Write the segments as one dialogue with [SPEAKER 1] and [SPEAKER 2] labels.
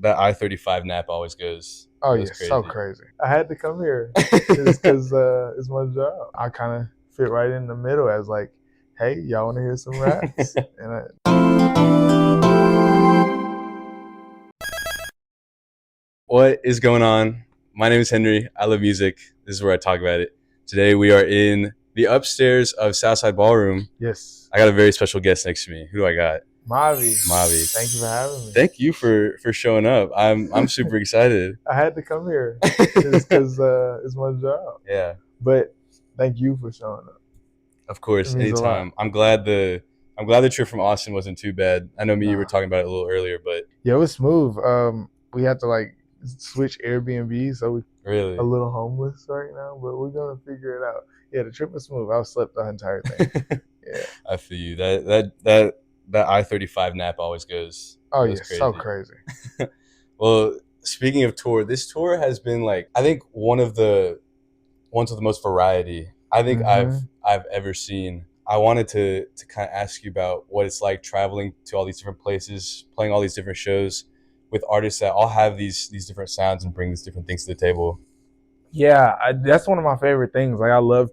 [SPEAKER 1] that I-35 nap always goes.
[SPEAKER 2] Oh
[SPEAKER 1] Goes
[SPEAKER 2] yeah, so
[SPEAKER 1] crazy.
[SPEAKER 2] crazy. I had to come here just because it's my job. I kind of fit right in the middle as like, hey, y'all want to hear some raps? And
[SPEAKER 1] What is going on? My name is Henry. I love music. This is where I talk about it. Today we are in the upstairs of Southside Ballroom.
[SPEAKER 2] yes,
[SPEAKER 1] I got a very special guest next to me. Who do I got?
[SPEAKER 2] Mavi.
[SPEAKER 1] Mavi.
[SPEAKER 2] Thank you for having me.
[SPEAKER 1] Thank you for showing up. I'm super excited.
[SPEAKER 2] I had to come here just because it's my job.
[SPEAKER 1] Yeah,
[SPEAKER 2] But thank you for showing up.
[SPEAKER 1] of
[SPEAKER 2] It
[SPEAKER 1] course.
[SPEAKER 2] means a lot.
[SPEAKER 1] Anytime. I'm glad the trip from Austin wasn't too bad. I know me and you were
[SPEAKER 2] Nah.
[SPEAKER 1] talking about it a little earlier, but
[SPEAKER 2] Yeah, it was smooth. We had to like switch Airbnb, so we a
[SPEAKER 1] really,
[SPEAKER 2] little homeless right now, but we're gonna figure it out. Yeah, the trip was smooth. I slept the entire thing. Yeah.
[SPEAKER 1] I feel you. That I-35 nap always goes
[SPEAKER 2] Oh
[SPEAKER 1] goes
[SPEAKER 2] yeah, so
[SPEAKER 1] crazy.
[SPEAKER 2] crazy.
[SPEAKER 1] Well, speaking of tour, this tour has been like I think ones with the most variety I think
[SPEAKER 2] Mm-hmm.
[SPEAKER 1] I've ever seen. I wanted to kind of ask you about what it's like traveling to all these different places, playing all these different shows with artists that all have these different sounds and bring these different things to the table.
[SPEAKER 2] Yeah, that's one of my favorite things. Like I love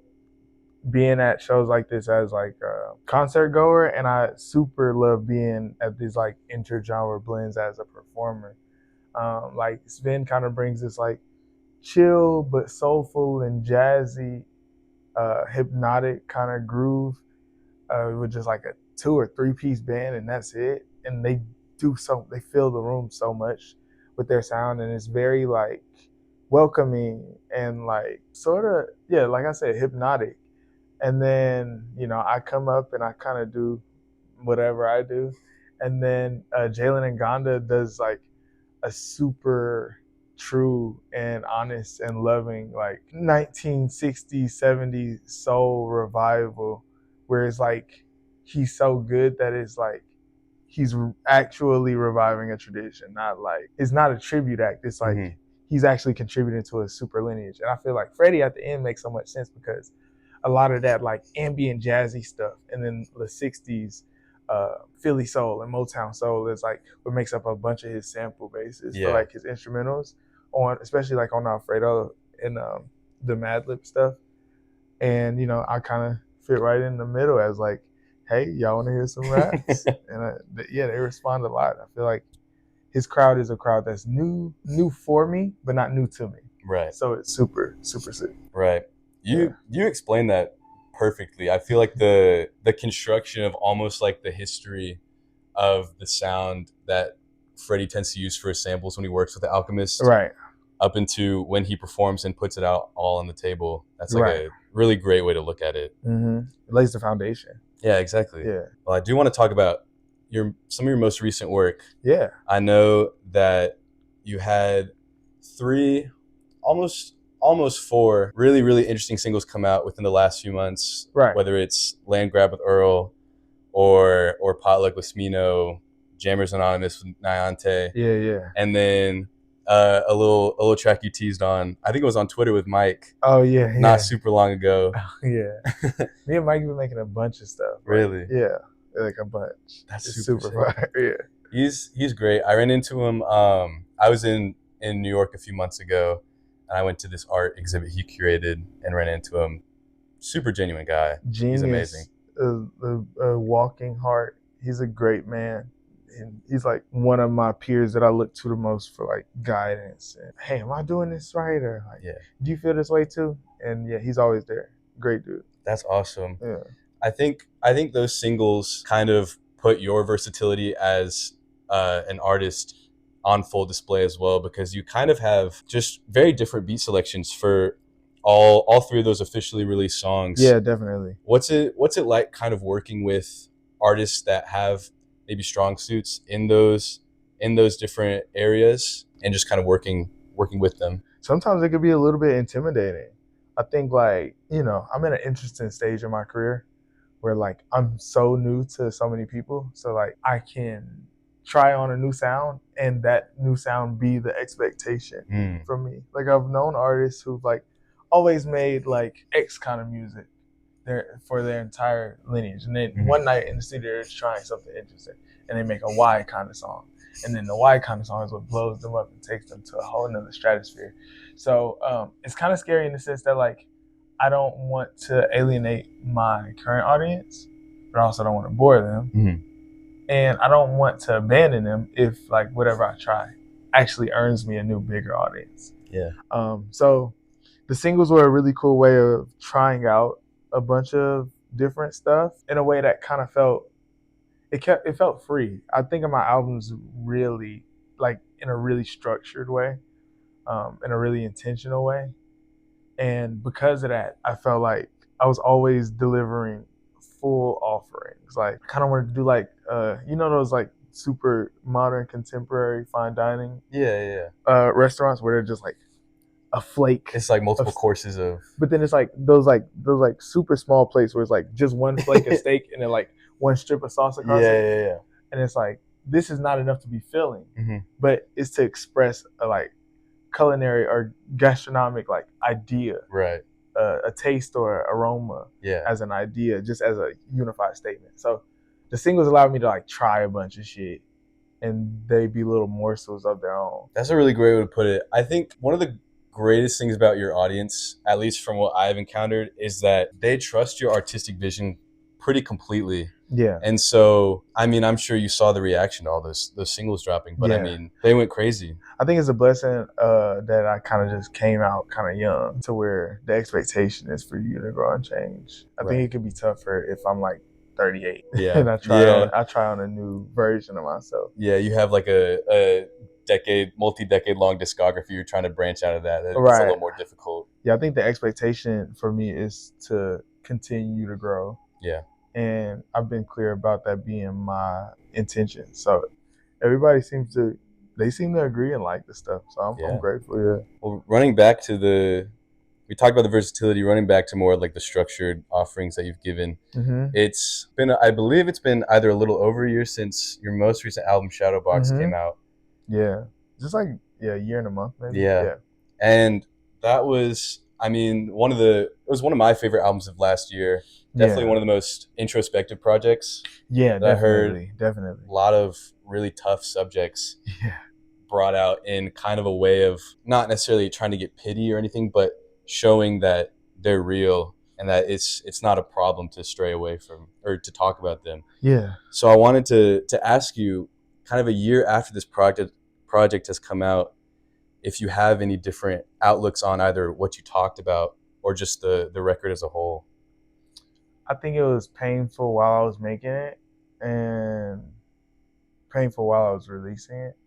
[SPEAKER 2] being at shows like this as like a concert goer, and I super love being at these like intergenre blends as a performer. Like Sven kind of brings this like chill but soulful and jazzy, hypnotic kind of groove with just like a 2 or 3 piece band, and that's it. And they fill the room so much with their sound, and it's very like welcoming and like sort of yeah, like I said, hypnotic. And then I come up and I kind of do whatever I do, and then Jalen and Gonda does like a super true and honest and loving like 1960s 70s soul revival, where it's like he's so good that it's like he's actually reviving a tradition, not like it's not a tribute act. It's like
[SPEAKER 1] Mm-hmm.
[SPEAKER 2] he's actually contributing to a super lineage. And I feel like Freddie at the end makes so much sense because a lot of that like ambient jazzy stuff, and then the 60s Philly soul and Motown soul is like what makes up a bunch of his sample bases for
[SPEAKER 1] Yeah,
[SPEAKER 2] like his instrumentals on, especially like on Alfredo and the Madlib stuff. And I kind of fit right in the middle as like, hey, y'all want to hear some raps? And yeah, they respond a lot. I feel like his crowd is a crowd that's new for me, but not new to me.
[SPEAKER 1] right,
[SPEAKER 2] So it's super super sick.
[SPEAKER 1] right.
[SPEAKER 2] Yeah.
[SPEAKER 1] You explained that perfectly. I feel like the construction of almost like the history of the sound that Freddie tends to use for his samples when he works with the Alchemist
[SPEAKER 2] Right.
[SPEAKER 1] up into when he performs and puts it out all on the table. That's like
[SPEAKER 2] Right.
[SPEAKER 1] a really great way to look at it.
[SPEAKER 2] Mm-hmm. It lays the foundation.
[SPEAKER 1] Yeah, exactly.
[SPEAKER 2] Yeah.
[SPEAKER 1] Well, I do want to talk about some of your most recent work.
[SPEAKER 2] Yeah.
[SPEAKER 1] I know that you had three, almost four really interesting singles come out within the last few months.
[SPEAKER 2] Right.
[SPEAKER 1] Whether it's Land Grab with Earl, or Potluck with Smino, Jammers Anonymous with Niante,
[SPEAKER 2] Yeah. Yeah.
[SPEAKER 1] and then a little track you teased on. I think it was on Twitter with Mike
[SPEAKER 2] Oh yeah.
[SPEAKER 1] not
[SPEAKER 2] Yeah.
[SPEAKER 1] super long ago.
[SPEAKER 2] Yeah. Me and Mike been making a bunch of stuff. Like,
[SPEAKER 1] Really?
[SPEAKER 2] yeah. Like a bunch.
[SPEAKER 1] That's
[SPEAKER 2] It's
[SPEAKER 1] super
[SPEAKER 2] super
[SPEAKER 1] sick.
[SPEAKER 2] fire. Yeah.
[SPEAKER 1] He's great. I ran into him. I was in New York a few months ago, and I went to this art exhibit he curated and ran into him. Super genuine guy. He's amazing.
[SPEAKER 2] Genius. A walking heart. He's a great man. And he's like one of my peers that I look to the most for like guidance. And hey, am I doing this right? Or like,
[SPEAKER 1] Yeah,
[SPEAKER 2] do you feel this way too? And yeah, he's always there. Great dude.
[SPEAKER 1] that's awesome.
[SPEAKER 2] Yeah.
[SPEAKER 1] I think those singles kind of put your versatility as an artist on full display as well, because you kind of have just very different beat selections for all three of those officially released songs.
[SPEAKER 2] Yeah, definitely.
[SPEAKER 1] What's it like kind of working with artists that have maybe strong suits in those different areas and just kind of working with them?
[SPEAKER 2] Sometimes it could be a little bit intimidating. I think like, I'm in an interesting stage in my career where like I'm so new to so many people. So like I can try on a new sound and that new sound be the expectation
[SPEAKER 1] Mm.
[SPEAKER 2] from me. Like I've known artists who've like always made like X kind of music for their entire lineage. And then one night in the studio they're trying something interesting and they make a Y kind of song. and then the Y kind of song is what blows them up and takes them to a whole nother stratosphere. So it's kind of scary in the sense that like I don't want to alienate my current audience, but I also don't want to bore them, and I don't want to abandon them if like whatever I try actually earns me a new bigger audience.
[SPEAKER 1] Yeah.
[SPEAKER 2] So the singles were a really cool way of trying out a bunch of different stuff in a way that kind of it felt free. I think of my albums really like in a really structured way, in a really intentional way, and because of that, I felt like I was always delivering full offerings. Like I kind of wanted to do like those like super modern contemporary fine dining restaurants where they're just like a flake.
[SPEAKER 1] It's like multiple courses of.
[SPEAKER 2] But then it's like those super small plates where it's like just one flake of steak and then like one strip of sauce across it.
[SPEAKER 1] Yeah.
[SPEAKER 2] And it's like this is not enough to be filling, but it's to express a like culinary or gastronomic like idea,
[SPEAKER 1] right?
[SPEAKER 2] A taste or aroma, as an idea, just as a unified statement. So the singles allowed me to like try a bunch of shit, and they be little morsels of their own.
[SPEAKER 1] That's a really great way to put it. I think one of the greatest things about your audience, at least from what I've encountered, is that they trust your artistic vision pretty completely.
[SPEAKER 2] Yeah.
[SPEAKER 1] And so, I mean, I'm sure you saw the reaction to all those singles dropping, but I mean, they went crazy.
[SPEAKER 2] I think it's a blessing that I kind of just came out kind of young to where the expectation is for you to grow and change. I think it could be tougher if I'm like 38 and I try on a new version of myself.
[SPEAKER 1] Yeah, you have like a multi-decade long discography. You're trying to branch out of that. It's a little more difficult.
[SPEAKER 2] Yeah, I think the expectation for me is to continue to grow.
[SPEAKER 1] Yeah.
[SPEAKER 2] And I've been clear about that being my intention. So everybody seem to agree and like the stuff. So I'm grateful. Yeah.
[SPEAKER 1] Well, running back to we talked about the versatility, running back to more like the structured offerings that you've given. It's been, I believe it's been either a little over a year since your most recent album, Shadowbox, came out.
[SPEAKER 2] Yeah. Just like, a year and a month, maybe.
[SPEAKER 1] Yeah. And that was, I mean, it was one of my favorite albums of last year. Definitely one of the most introspective projects.
[SPEAKER 2] Yeah, definitely.
[SPEAKER 1] A lot of really tough subjects brought out in kind of a way of not necessarily trying to get pity or anything, but showing that they're real and that it's not a problem to stray away from or to talk about them.
[SPEAKER 2] Yeah.
[SPEAKER 1] So I wanted to ask you, kind of a year after this project has come out, if you have any different outlooks on either what you talked about or just the record as a whole.
[SPEAKER 2] I think it was painful while I was making it and painful while I was releasing it.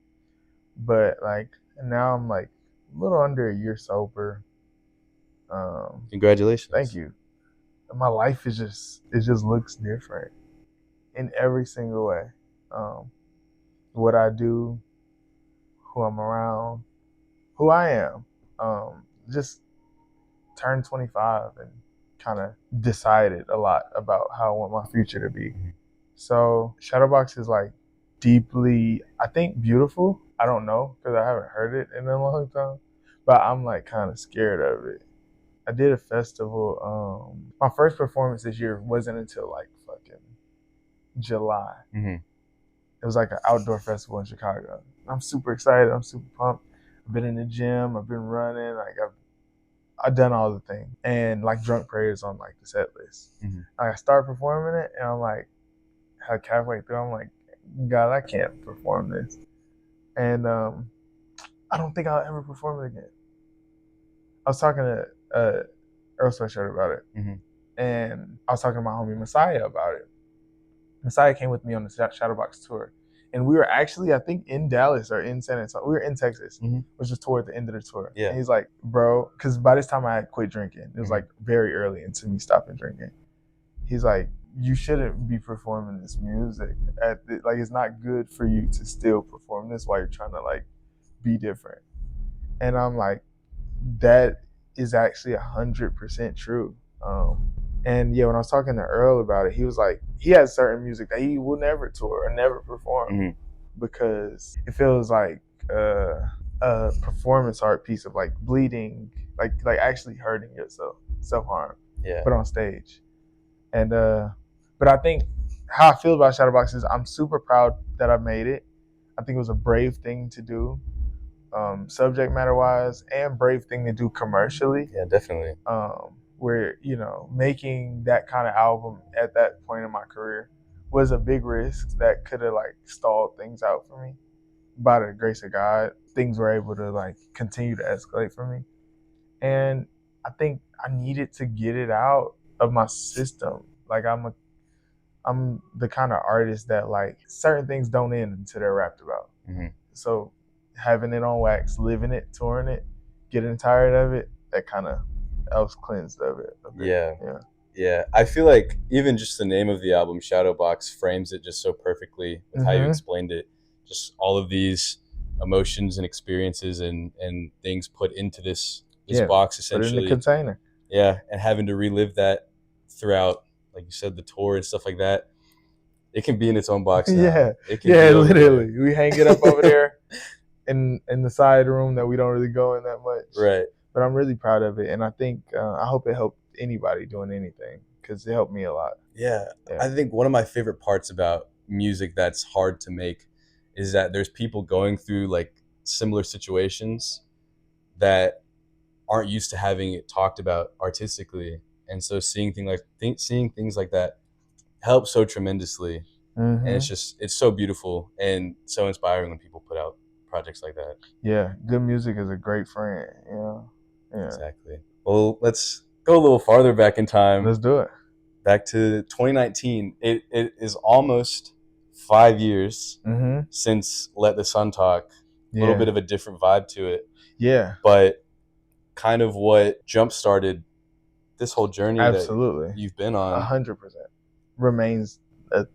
[SPEAKER 2] But like now I'm like a little under a year sober.
[SPEAKER 1] Congratulations.
[SPEAKER 2] Thank you. My life is it just looks different in every single way. What I do, who I'm around, who I am. Just turned 25 and kind of decided a lot about how I want my future to be. So Shadowbox is like deeply, I think, beautiful. I don't know because I haven't heard it in a long time, but I'm like kind of scared of it. I did a festival. My first performance this year wasn't until like fucking July. It was like an outdoor festival in Chicago. I'm super excited. I'm super pumped. I've been in the gym. I've been running. Like I've done all the things, and like Drunk Prayers on like the set list. I start performing it, and I'm like, halfway through, I'm like, God, I can't perform this, and I don't think I'll ever perform it again. I was talking to Earl Sweatshirt about it, and I was talking to my homie Messiah about it. Messiah came with me on the Shadowbox tour. And we were actually, I think, in Dallas or in San Antonio. We were in Texas, which was toward the end of the tour. Yeah. And he's like, bro, because by this time I had quit drinking. It was like very early into me stopping drinking. He's like, you shouldn't be performing this music. Like, it's not good for you to still perform this while you're trying to like be different. And I'm like, that is actually 100% true. And yeah, when I was talking to Earl about it, he was like, he has certain music that he will never tour or never perform because it feels like a performance art piece of like bleeding, like actually hurting yourself, self-harm, but on stage. And but I think how I feel about Shadowbox is I'm super proud that I made it. I think it was a brave thing to do, subject matter wise, and brave thing to do commercially.
[SPEAKER 1] Yeah, definitely.
[SPEAKER 2] Where making that kind of album at that point in my career was a big risk that could have like stalled things out for me. By the grace of God, things were able to like continue to escalate for me, and I think I needed to get it out of my system. Like I'm the kind of artist that like certain things don't end until they're rapped about.
[SPEAKER 1] Mm-hmm.
[SPEAKER 2] So having it on wax, living it, touring it, getting tired of it, that kind of helps cleanse of it a bit.
[SPEAKER 1] Yeah.
[SPEAKER 2] Yeah.
[SPEAKER 1] Yeah, I feel like even just the name of the album, Shadowbox, frames it just so perfectly with how you explained it. Just all of these emotions and experiences and things put into this
[SPEAKER 2] Yeah.
[SPEAKER 1] box
[SPEAKER 2] Put it in the
[SPEAKER 1] essentially.
[SPEAKER 2] container.
[SPEAKER 1] Yeah, and having to relive that throughout, like you said, the tour and stuff like that. It can be in its own box now.
[SPEAKER 2] Yeah.
[SPEAKER 1] It can be over
[SPEAKER 2] Literally.
[SPEAKER 1] there.
[SPEAKER 2] We hang it up over there in the side room that we don't really go in that much.
[SPEAKER 1] Right.
[SPEAKER 2] But I'm really proud of it, and I think I hope it helped anybody doing anything because it helped me a lot.
[SPEAKER 1] Yeah, I think one of my favorite parts about music that's hard to make is that there's people going through like similar situations that aren't used to having it talked about artistically, and so seeing things like that helps so tremendously. And it's so beautiful and so inspiring when people put out projects like that.
[SPEAKER 2] Yeah, good music is a great friend. Yeah.
[SPEAKER 1] Exactly. Well, let's go a little farther back in time.
[SPEAKER 2] Let's do it.
[SPEAKER 1] Back to 2019. It is almost 5 years since Let the Sun Talk. A little bit of a different vibe to it.
[SPEAKER 2] Yeah.
[SPEAKER 1] But kind of what jump started this whole journey
[SPEAKER 2] Absolutely.
[SPEAKER 1] that you've been on.
[SPEAKER 2] 100% remains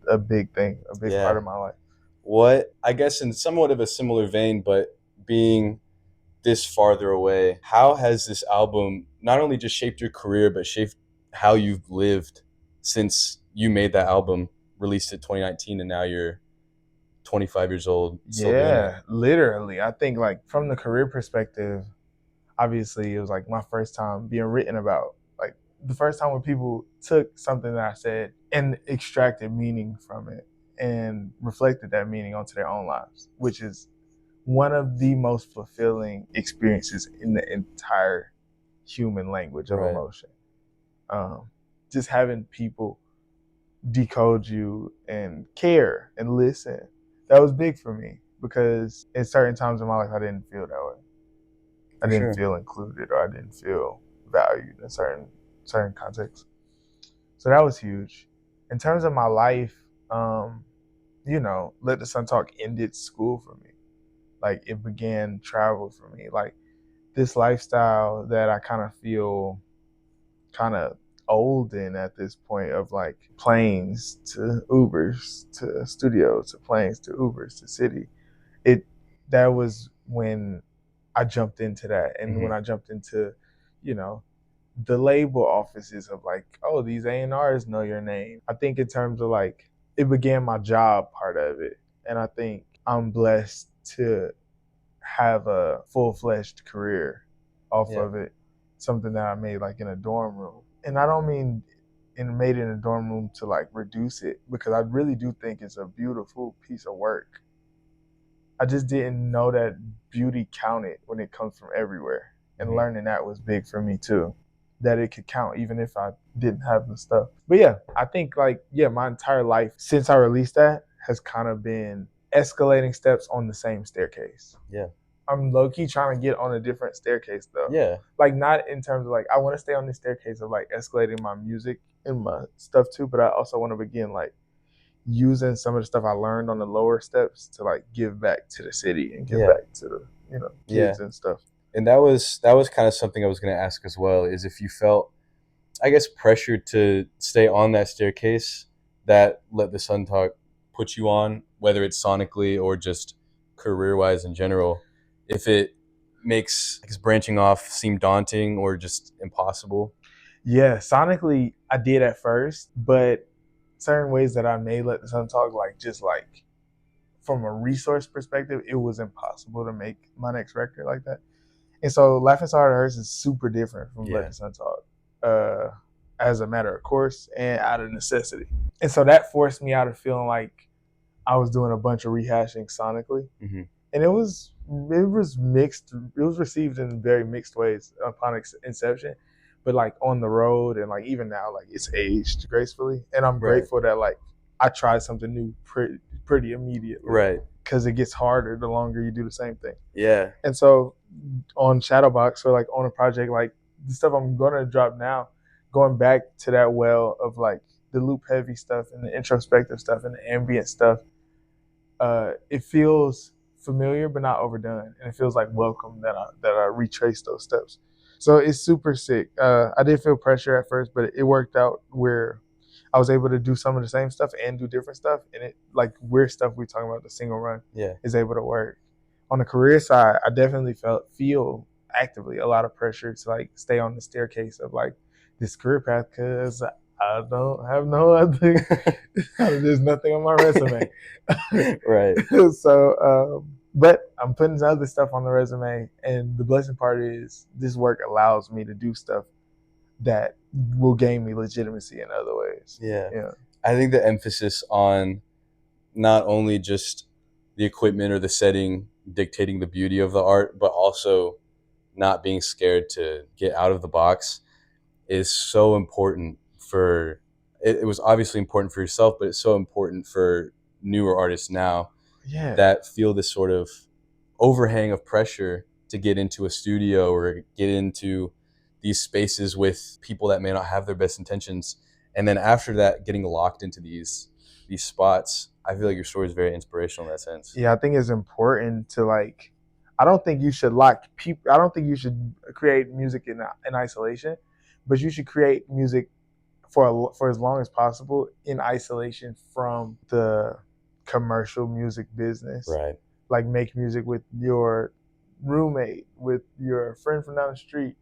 [SPEAKER 2] a big thing, a big part of my life.
[SPEAKER 1] What, I guess in somewhat of a similar vein, but being this farther away, how has this album not only just shaped your career, but shaped how you've lived since you made that album, released it 2019, and now you're 25 years old, still doing it?
[SPEAKER 2] Literally. I think like from the career perspective, obviously it was like my first time being written about. Like the first time when people took something that I said and extracted meaning from it and reflected that meaning onto their own lives, which is one of the most fulfilling experiences in the entire human language of emotion. Just having people decode you and care and listen, that was big for me because in certain times in my life I didn't feel that way. I didn't feel included, or I didn't feel valued in certain contexts. So that was huge. In terms of my life, Let the Sun Talk ended school for me. Like it began travel for me. Like this lifestyle that I kind of feel kind of old in at this point of like planes to Ubers to studio to planes to Ubers to city. That was when I jumped into that. And when I jumped into, the label offices of like, oh, these A&Rs know your name. I think in terms of like, it began my job part of it. And I think I'm blessed to have a full-fledged career off of it. Something that I made like in a dorm room. And I don't mean made it in a dorm room to like reduce it, because I really do think it's a beautiful piece of work. I just didn't know that beauty counted when it comes from everywhere. And learning that was big for me too. That it could count even if I didn't have the stuff. But yeah, I think my entire life since I released that has kind of been escalating steps on the same staircase.
[SPEAKER 1] Yeah.
[SPEAKER 2] I'm low-key trying to get on a different staircase though.
[SPEAKER 1] Yeah.
[SPEAKER 2] Like not in terms of like, I want to stay on this staircase of like escalating my music and my stuff too, but I also want to begin like using some of the stuff I learned on the lower steps to like give back to the city and give back to the kids and stuff.
[SPEAKER 1] And that was kind of something I was going to ask as well, is if you felt, I guess, pressured to stay on that staircase that Let the Sun Talk put you on, whether it's sonically or just career-wise in general, if it makes branching off seem daunting or just impossible.
[SPEAKER 2] Yeah, sonically I did at first, but certain ways that I made Let the Sun Talk, like just like from a resource perspective, it was impossible to make my next record like that. And so Laughing So Hard It Hurts is super different from Let the Sun Talk, as a matter of course and out of necessity. And so that forced me out of feeling like I was doing a bunch of rehashing sonically,
[SPEAKER 1] Mm-hmm.
[SPEAKER 2] and it was mixed. It was received in very mixed ways upon inception, but like on the road and like even now, like it's aged gracefully, and I'm
[SPEAKER 1] Right.
[SPEAKER 2] grateful that like I tried something new pretty immediately
[SPEAKER 1] Right.
[SPEAKER 2] because it gets harder the longer you do the same thing.
[SPEAKER 1] Yeah.
[SPEAKER 2] And so on Shadowbox or like on a project like the stuff I'm gonna drop now, going back to that well of like the loop heavy stuff and the introspective stuff and the ambient stuff, it feels familiar but not overdone, and it feels like welcome that I retrace those steps. So it's super sick. I did feel pressure at first, but it worked out where I was able to do some of the same stuff and do different stuff, and it like weird stuff we talking about the single run
[SPEAKER 1] Yeah.
[SPEAKER 2] is able to work. On the career side, I definitely feel actively a lot of pressure to like stay on the staircase of like this career path because I don't have no other. There's nothing on my resume.
[SPEAKER 1] Right.
[SPEAKER 2] But I'm putting other stuff on the resume, and the blessing part is this work allows me to do stuff that will gain me legitimacy in other ways.
[SPEAKER 1] Yeah.
[SPEAKER 2] Yeah.
[SPEAKER 1] I think the emphasis on not only just the equipment or the setting dictating the beauty of the art, but also not being scared to get out of the box is so important for it was obviously important for yourself, but it's so important for newer artists now
[SPEAKER 2] Yeah.
[SPEAKER 1] that feel this sort of overhang of pressure to get into a studio or get into these spaces with people that may not have their best intentions, and then after that getting locked into these spots. I feel like your story is very inspirational in that sense.
[SPEAKER 2] Yeah, I think it's important to like. I don't think you should lock people. I don't think you should create music in isolation, but you should create music for as long as possible in isolation from the commercial music business.
[SPEAKER 1] Right.
[SPEAKER 2] Like make music with your roommate, with your friend from down the street,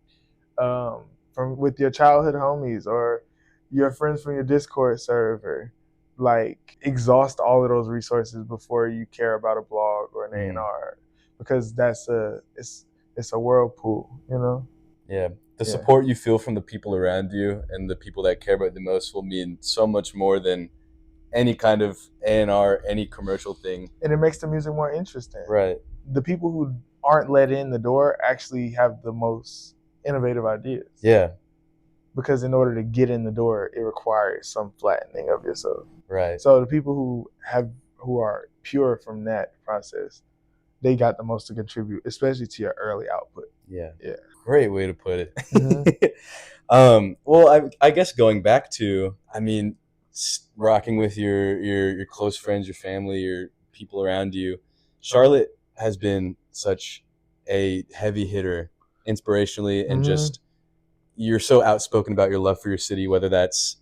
[SPEAKER 2] from with your childhood homies or your friends from your Discord server. Like exhaust all of those resources before you care about a blog or an A&R, because it's a whirlpool, you know.
[SPEAKER 1] Yeah. The
[SPEAKER 2] Yeah.
[SPEAKER 1] support you feel from the people around you and the people that care about you the most will mean so much more than any kind of A&R, any commercial thing.
[SPEAKER 2] And it makes the music more interesting.
[SPEAKER 1] Right.
[SPEAKER 2] The people who aren't let in the door actually have the most innovative ideas.
[SPEAKER 1] Yeah.
[SPEAKER 2] Because in order to get in the door, it requires some flattening of yourself.
[SPEAKER 1] Right.
[SPEAKER 2] So the people who are pure from that process, they got the most to contribute, especially to your early output.
[SPEAKER 1] Yeah.
[SPEAKER 2] Yeah.
[SPEAKER 1] Great way to put it.
[SPEAKER 2] Mm-hmm.
[SPEAKER 1] Well, I guess going back to, I mean, rocking with your close friends, your family, your people around you, Charlotte has been such a heavy hitter inspirationally, and just you're so outspoken about your love for your city, whether that's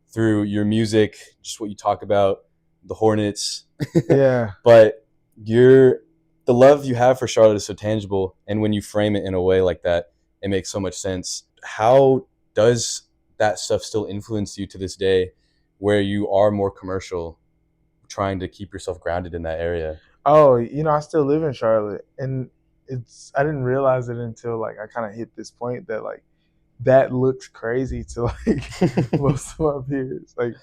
[SPEAKER 1] through your music, just what you talk about, the Hornets.
[SPEAKER 2] Yeah.
[SPEAKER 1] But the love you have for Charlotte is so tangible, and when you frame it in a way like that, it makes so much sense. How does that stuff still influence you to this day, where you are more commercial, trying to keep yourself grounded in that area?
[SPEAKER 2] Oh, I still live in Charlotte, and I didn't realize it until like I kind of hit this point that like that looks crazy to like most of my peers. Like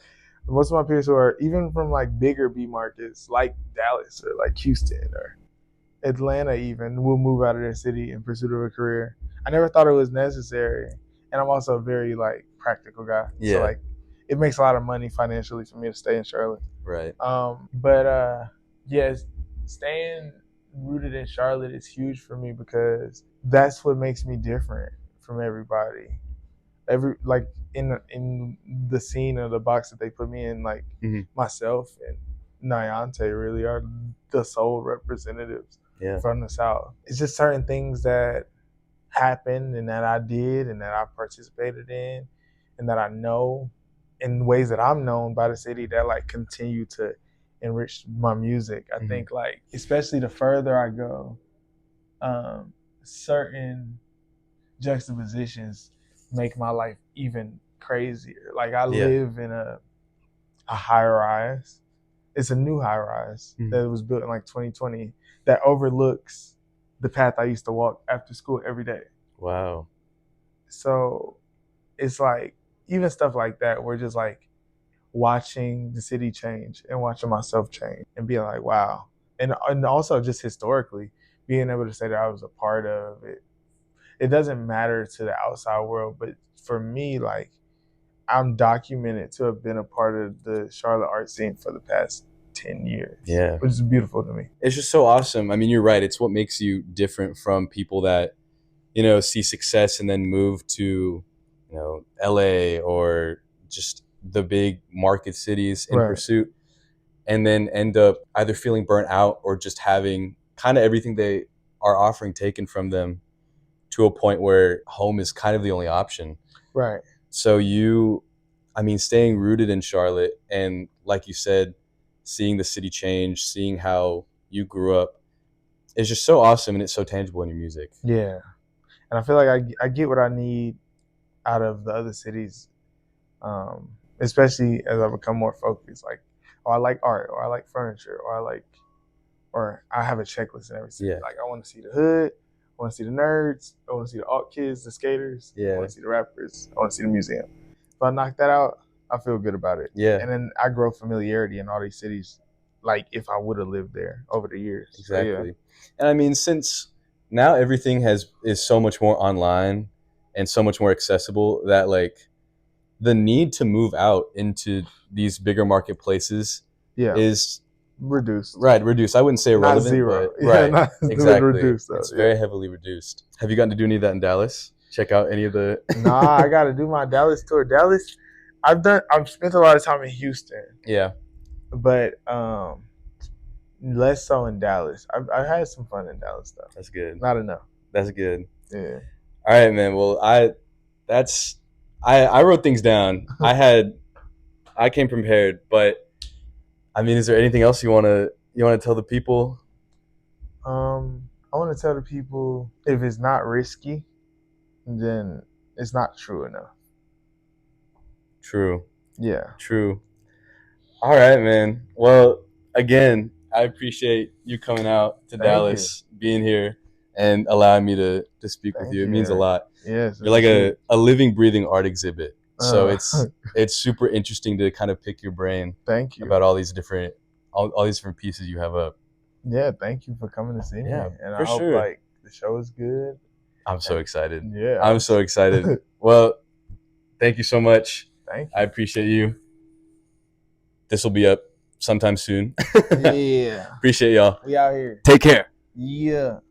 [SPEAKER 2] most of my peers who are even from like bigger B markets like Dallas or like Houston or Atlanta even will move out of their city in pursuit of a career. I never thought it was necessary. And I'm also a very like practical guy.
[SPEAKER 1] Yeah.
[SPEAKER 2] So like it makes a lot of money financially for me to stay in Charlotte.
[SPEAKER 1] Right.
[SPEAKER 2] But yes, staying rooted in Charlotte is huge for me because that's what makes me different from everybody. Like in the scene of the box that they put me in, like myself and Nyante really are the sole representatives from the South. It's just certain things that happened and that I did and that I participated in and that I know in ways that I'm known by the city that like continue to enrich my music. I think like especially the further I go, certain juxtapositions make my life even crazier. Like I live in a high rise. It's a new high rise that was built in like 2020 that overlooks the path I used to walk after school every day.
[SPEAKER 1] Wow.
[SPEAKER 2] So it's like even stuff like that where just like watching the city change and watching myself change and being like, wow. And also just historically being able to say that I was a part of it. It doesn't matter to the outside world, but for me, like I'm documented to have been a part of the Charlotte art scene for the past 10 years.
[SPEAKER 1] Yeah.
[SPEAKER 2] Which is beautiful to me.
[SPEAKER 1] It's just so awesome. I mean, you're right. It's what makes you different from people that, see success and then move to, LA or just the big market cities in
[SPEAKER 2] Right.
[SPEAKER 1] pursuit, and then end up either feeling burnt out or just having kind of everything they are offering taken from them to a point where home is kind of the only option.
[SPEAKER 2] Right.
[SPEAKER 1] So staying rooted in Charlotte and, like you said, seeing the city change, seeing how you grew up is just so awesome, and it's so tangible in your music.
[SPEAKER 2] Yeah. And I feel like I get what I need out of the other cities, especially as I become more focused. Like, oh, I like art, or I like furniture, or I have a checklist in every city.
[SPEAKER 1] Yeah.
[SPEAKER 2] Like, I want to see the hood, I want to see the nerds, I want to see the alt kids, the skaters,
[SPEAKER 1] Yeah.
[SPEAKER 2] I want to see the rappers, I want to see the museum. If I knock that out, I feel good about it.
[SPEAKER 1] Yeah.
[SPEAKER 2] And then I grow familiarity in all these cities, like if I would have lived there over the years.
[SPEAKER 1] Exactly.
[SPEAKER 2] So, yeah.
[SPEAKER 1] And I mean, since now everything is so much more online and so much more accessible, that like the need to move out into these bigger marketplaces is
[SPEAKER 2] reduced.
[SPEAKER 1] Right, reduced. I wouldn't say irrelevant,
[SPEAKER 2] not zero.
[SPEAKER 1] but right,
[SPEAKER 2] not
[SPEAKER 1] exactly.
[SPEAKER 2] Reduced,
[SPEAKER 1] it's very heavily reduced. Have you gotten to do any of that in Dallas? Check out any of the.
[SPEAKER 2] Nah, I got to do my Dallas tour. Dallas, I've spent a lot of time in Houston.
[SPEAKER 1] Yeah,
[SPEAKER 2] but less so in Dallas. I've had some fun in Dallas though.
[SPEAKER 1] That's good.
[SPEAKER 2] Not enough.
[SPEAKER 1] That's good.
[SPEAKER 2] Yeah.
[SPEAKER 1] All right, man. Well, I wrote things down. I came prepared, but I mean, is there anything else you want to tell the people?
[SPEAKER 2] I want to tell the people, if it's not risky, then it's not true enough.
[SPEAKER 1] True.
[SPEAKER 2] Yeah.
[SPEAKER 1] True. All right, man. Well, again, I appreciate you coming out to Dallas, being here, and allowing me to speak with you. It means a lot.
[SPEAKER 2] Yes.
[SPEAKER 1] You're like a living, breathing art exhibit. So it's super interesting to kind of pick your brain.
[SPEAKER 2] Thank you.
[SPEAKER 1] About all these different pieces you have up.
[SPEAKER 2] Yeah, thank you for coming to see me. And I hope like the show is good.
[SPEAKER 1] I'm so excited.
[SPEAKER 2] Yeah.
[SPEAKER 1] I'm so excited. Well, thank you so much.
[SPEAKER 2] Thank you.
[SPEAKER 1] I appreciate you. This will be up sometime soon.
[SPEAKER 2] Yeah.
[SPEAKER 1] Appreciate y'all.
[SPEAKER 2] We out here.
[SPEAKER 1] Take care.
[SPEAKER 2] Yeah.